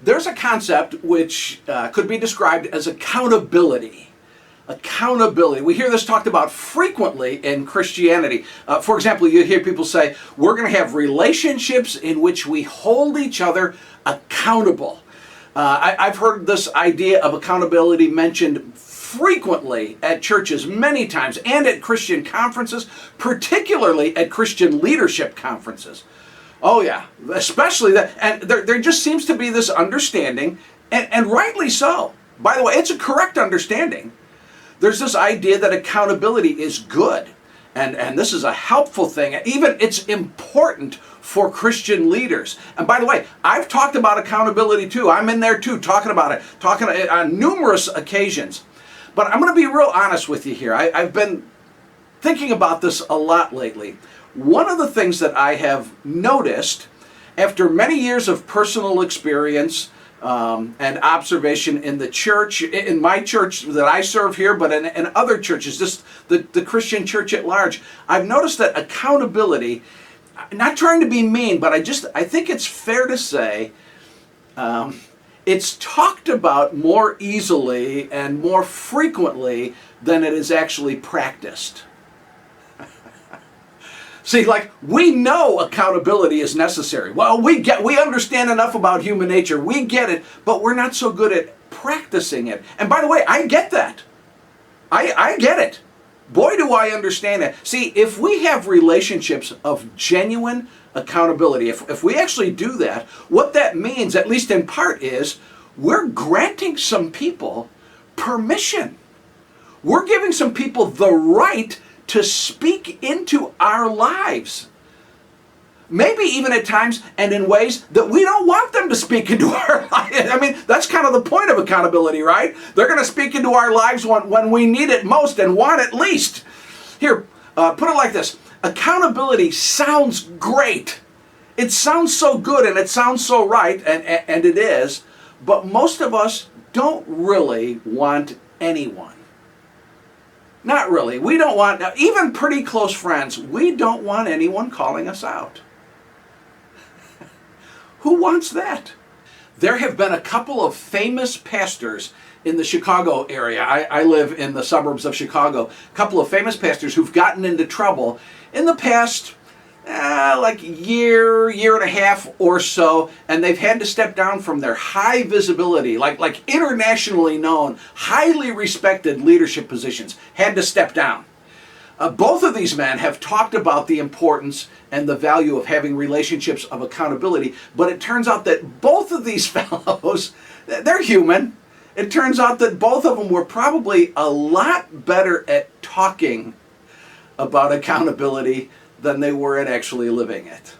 There's a concept which could be described as accountability. Accountability. We hear this talked about frequently in Christianity. For example, you hear people say, we're going to have relationships in which we hold each other accountable. I've heard this idea of accountability mentioned frequently at churches many times and at Christian conferences, particularly at Christian leadership conferences. Oh yeah, especially that, and there just seems to be this understanding, and rightly so. By the way, it's a correct understanding. There's this idea that accountability is good, and this is a helpful thing. Even it's important for Christian leaders. And by the way, I've talked about accountability too. I'm in there too, talking about it, talking on numerous occasions. But I'm going to be real honest with you here. I've been thinking about this a lot lately. One of the things that I have noticed after many years of personal experience and observation in the church, in my church that I serve here, but in other churches, just the Christian church at large, I've noticed that accountability, not trying to be mean, but I think it's fair to say it's talked about more easily and more frequently than it is actually practiced. See, like, we know accountability is necessary. Well, we understand enough about human nature. We get it, but we're not so good at practicing it. And by the way, I get that. I get it. Boy, do I understand it. See, if we have relationships of genuine accountability, if we actually do that, what that means, at least in part, is we're granting some people permission. We're giving some people the right to speak into our lives. Maybe even at times and in ways that we don't want them to speak into our lives. I mean, that's kind of the point of accountability, right? They're going to speak into our lives when we need it most and want it least. Here, put it like this. Accountability sounds great. It sounds so good and it sounds so right, and it is, but most of us don't really want anyone. Not really. We don't want, even pretty close friends, we don't want anyone calling us out. Who wants that? There have been a couple of famous pastors in the Chicago area. I live in the suburbs of Chicago. A couple of famous pastors who've gotten into trouble in the past like year and a half or so, and they've had to step down from their high visibility, like internationally known, highly respected leadership positions, had to step down. Both of these men have talked about the importance and the value of having relationships of accountability, but it turns out that both of these fellows, they're human. It turns out that both of them were probably a lot better at talking about accountability than they were at actually living it.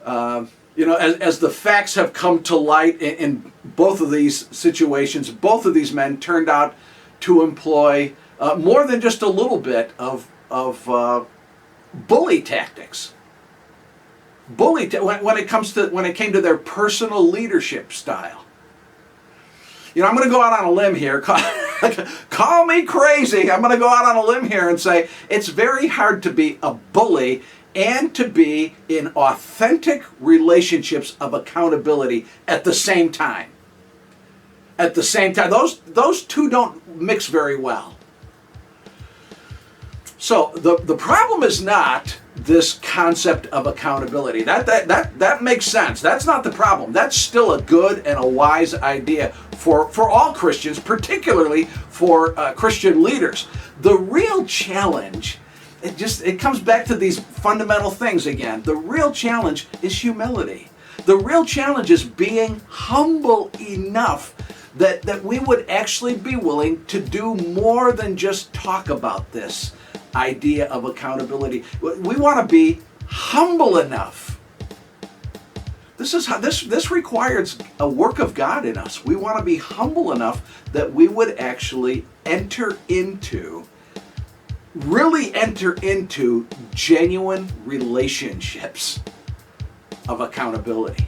As the facts have come to light in both of these situations, both of these men turned out to employ more than just a little bit of bully tactics. When it came to their personal leadership style. I'm going to go out on a limb here. Call me crazy. I'm going to go out on a limb here and say it's very hard to be a bully and to be in authentic relationships of accountability at the same time. At the same time, those two don't mix very well. So the problem is not this concept of accountability. That makes sense. That's not the problem. That's still a good and a wise idea for all Christians, particularly for Christian leaders. The real challenge, it comes back to these fundamental things again. The real challenge is humility. The real challenge is being humble enough that we would actually be willing to do more than just talk about this idea of accountability. We want to be humble enough. This requires a work of God in us. We want to be humble enough that we would actually really enter into genuine relationships of accountability.